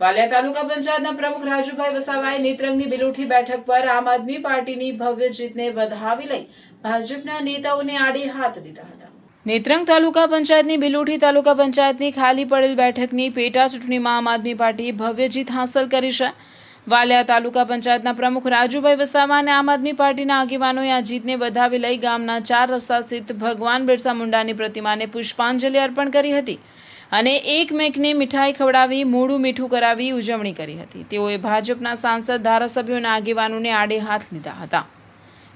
વાલિયા તાલુકા પંચાયતના પ્રમુખ રાજુભાઈ વસાવાએ નેત્રંગની બિલોઠી બેઠક પર આમ આદમી પાર્ટીની ભવ્ય જીતને વધાવી લઈ ભાજપના નેતાઓને આડે હાથ લીધા હતા। નેત્રંગ તાલુકા પંચાયતની બિલોઠી તાલુકા પંચાયતની ખાલી પડેલ બેઠકની પેટા ચૂંટણીમાં આમ આદમી પાર્ટીએ ભવ્ય જીત હાંસલ કરી છે। વાલિયા તાલુકા પંચાયતના પ્રમુખ રાજુભાઈ વસાવા અને આમ આદમી પાર્ટીના આગેવાનોએ આ જીતને વધાવી લઈ ગામના 4 રસ્તા સ્થિત ભગવાન બિરસા મુંડાની પ્રતિમાને પુષ્પાંજલિ અર્પણ કરી હતી અને એકમેકને મીઠાઈ ખવડાવી મોઢું મીઠું કરાવી ઉજવણી કરી હતી। તેઓએ ભાજપના સાંસદ ધારાસભ્યો અને આગેવાનોને આડે હાથ લીધા હતા।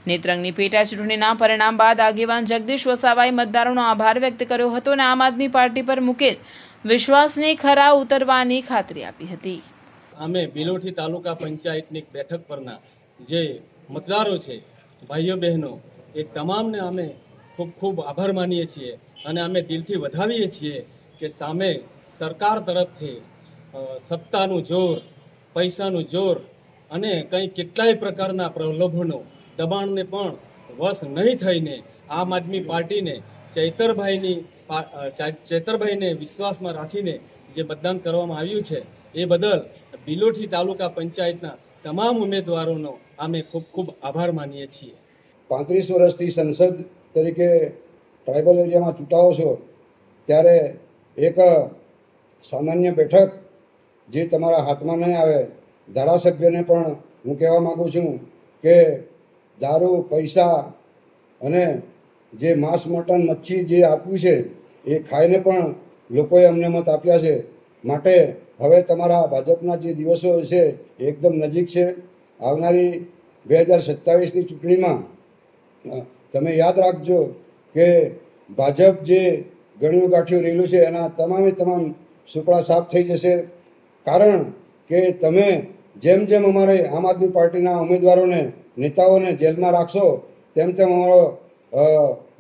નેત્રંગની પેટા ચૂંટણીના પરિણામ બાદ આગેવાન જગદીશ વસાવાએ મતદારોનો આભાર વ્યક્ત કર્યો હતો અને આમ આદમી પાર્ટી પર મૂકેલ વિશ્વાસને ખરા ઉતરવાની ખાતરી આપી હતી। અમે બિલોઠી તાલુકા પંચાયતની બેઠક પરના જે મતદારો છે, ભાઈઓ બહેનો, એ તમામને અમે ખૂબ ખૂબ આભાર માનીએ છીએ અને અમે દિલથી વધાવીએ છીએ કે સામે સરકાર તરફથી સત્તાનું જોર, પૈસાનું જોર અને કંઈ કેટલાય પ્રકારના પ્રલોભનો, દબાણને પણ વશ નહીં થઈને આમ આદમી પાર્ટીને ચૈતરભાઈને વિશ્વાસમાં રાખીને જે મતદાન કરવામાં આવ્યું છે એ બદલ બિલોઠી તાલુકા પંચાયતના તમામ ઉમેદવારોનો અમે ખૂબ ખૂબ આભાર માનીએ છીએ। 35 વર્ષથી સંસદ તરીકે ટ્રાઇબલ એરિયામાં ચૂંટાવો છો ત્યારે એક સામાન્ય બેઠક જે તમારા હાથમાં નહીં આવે, ધારાસભ્યને પણ હું કહેવા માગું છું કે દારૂ, પૈસા અને જે માંસ, મટન, મચ્છી જે આપ્યું છે એ ખાઈને પણ લોકોએ અમને મત આપ્યા છે। માટે હવે તમારા ભાજપના જે દિવસો છે એ એકદમ નજીક છે। આવનારી 2027ની ચૂંટણીમાં તમે યાદ રાખજો કે ભાજપ જે ગણ્યું ગાંઠ્યું રહેલું છે એના તમામે તમામ સુપડા સાફ થઈ જશે। કારણ કે તમે જેમ જેમ અમારે આમ આદમી પાર્ટીના ઉમેદવારોને, નેતાઓને જેલમાં રાખશો તેમ તેમ અમારો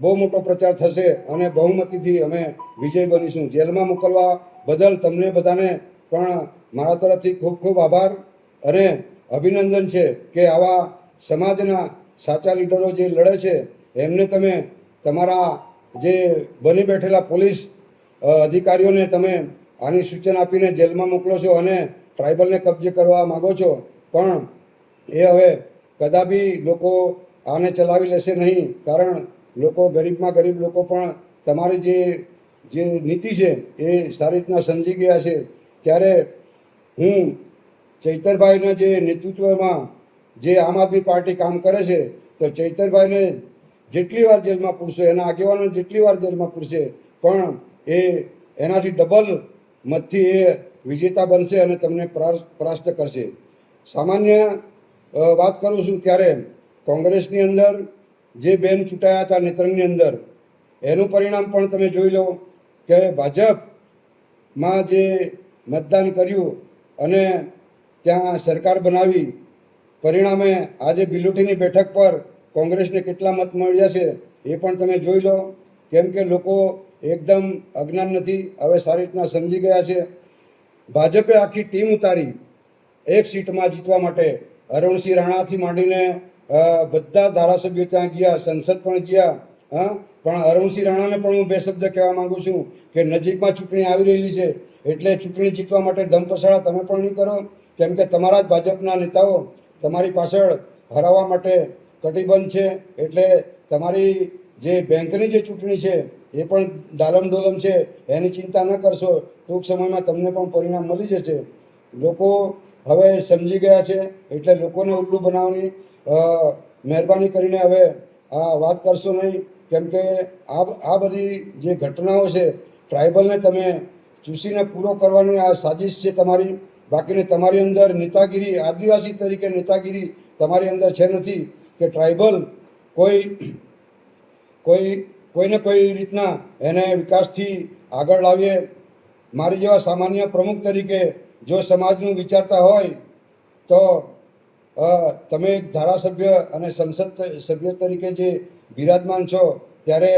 બહુ મોટો પ્રચાર થશે અને બહુમતીથી અમે વિજય બનીશું। જેલમાં મોકલવા બદલ તમને બધાને પણ મારા તરફથી ખૂબ ખૂબ આભાર અને અભિનંદન છે કે આવા સમાજના સાચા લીડરો જે લડે છે એમને તમે તમારા જે બની બેઠેલા પોલીસ અધિકારીઓને તમે આની સૂચન આપીને જેલમાં મોકલો છો અને ટ્રાઇબલને કબજે કરવા માગો છો, પણ એ હવે કદાપી લોકો આને ચલાવી લેશે નહીં। કારણ લોકો, ગરીબમાં ગરીબ લોકો પણ તમારી જે નીતિ છે એ સારી રીતના સમજી ગયા છે। ત્યારે હું ચૈતરભાઈના જે નેતૃત્વમાં જે આમ આદમી પાર્ટી કામ કરે છે તો ચૈતરભાઈને જેટલી વાર જેલમાં પૂરશે, એના આગેવાનો જેટલી વાર જેલમાં પૂરશે પણ એ એનાથી ડબલ મતથી એ વિજેતા બનશે અને તમને પરાસ્ત કરશે। સામાન્ય વાત કરું છું ત્યારે કોંગ્રેસની અંદર જે બેન ચૂંટાયા હતા નેત્રંગની અંદર, એનું પરિણામ પણ તમે જોઈ લો કે ભાજપમાં જે મતદાન કર્યું અને ત્યાં સરકાર બનાવી, પરિણામે આજે બિલોઠીની બેઠક પર કોંગ્રેસને કેટલા મત મળ્યા છે એ પણ તમે જોઈ લો। કેમ કે લોકો એકદમ અજ્ઞાન નથી, હવે સારી રીતના સમજી ગયા છે। ભાજપે આખી ટીમ ઉતારી એક સીટમાં જીતવા માટે। અરુણસિંહ રાણાથી માંડીને બધા ધારાસભ્યો ત્યાં ગયા, સંસદ પણ ગયા। પણ અરુણસિંહ રાણાને પણ હું બે શબ્દ કહેવા માગું છું કે નજીકમાં ચૂંટણી આવી રહેલી છે એટલે ચૂંટણી જીતવા માટે ધમપછાડા તમે પણ નહીં કરો, કેમ કે તમારા જ ભાજપના નેતાઓ તમારી પાછળ હરાવવા માટે કટિબદ્ધ છે। એટલે તમારી જે બેંકની જે ચૂંટણી છે એ પણ ડાલમ ડોલમ છે, એની ચિંતા ન કરશો, ટૂંક સમયમાં તમને પણ પરિણામ મળી જશે। લોકો હવે સમજી ગયા છે એટલે લોકોને ઉલ્લુ બનાવવાની મહેરબાની કરીને હવે આ વાત કરશો નહીં, કેમ કે આ બધી જે ઘટનાઓ છે ટ્રાઇબલને તમે ચૂસીને પૂરો કરવાની આ સાજિશ છે તમારી। બાકીને તમારી અંદર નેતાગીરી, આદિવાસી તરીકે નેતાગીરી તમારી અંદર છે નથી કે ટ્રાઇબલ કોઈને કોઈ રીતના એને વિકાસથી આગળ લાવીએ। મારી જેવા સામાન્ય પ્રમુખ તરીકે જો સમાજનું વિચારતા હોય તો તમે એક ધારાસભ્ય અને સંસદ સભ્ય તરીકે જે બિરાજમાન છો ત્યારે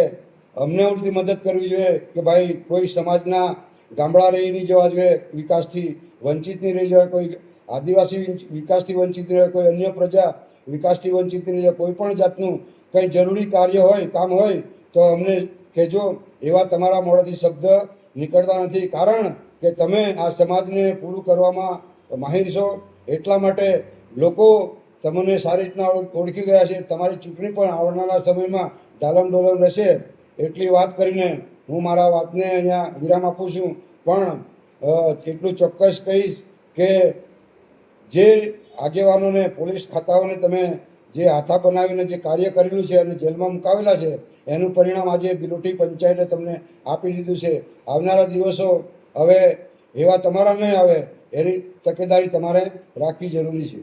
અમને ઉલટી મદદ કરવી જોઈએ કે ભાઈ કોઈ સમાજના ગામડા રહી નહીં જવા જોઈએ, વિકાસથી વંચિત નહીં રહી જાય, કોઈ આદિવાસી વિકાસથી વંચિત રહે, કોઈ અન્ય પ્રજા વિકાસથી વંચિત નહીં રહે। કોઈ પણ જાતનું કંઈ જરૂરી કાર્ય હોય, કામ હોય તો અમને કહેજો। એવા તમારા મોઢેથી શબ્દ નીકળતા નથી, કારણ કે તમે આ સમાજને પૂરું કરવામાં માહિર છો, એટલા માટે લોકો તમને સારી રીતના ઓળખી ગયા છે. તમારી ચૂંટણી પણ આવનારા સમયમાં ડાલમ ડોલમ રહેશે. એટલી વાત કરીને હું મારા વાતને અહીંયા વિરામ આપું છું. પણ એટલું ચોક્કસ કહીશ કે જે આગેવાનોને, પોલીસ ખાતાઓને તમે જે હાથા બનાવીને જે કાર્ય કરેલું છે અને જેલમાં મુકાવેલા છે, એનું પરિણામ આજે બિલોટી પંચાયતે તમને આપી દીધું છે. આવનારા દિવસો હવે એવા તમારા નહીં આવે એની તકેદારી તમારે રાખવી જરૂરી છે.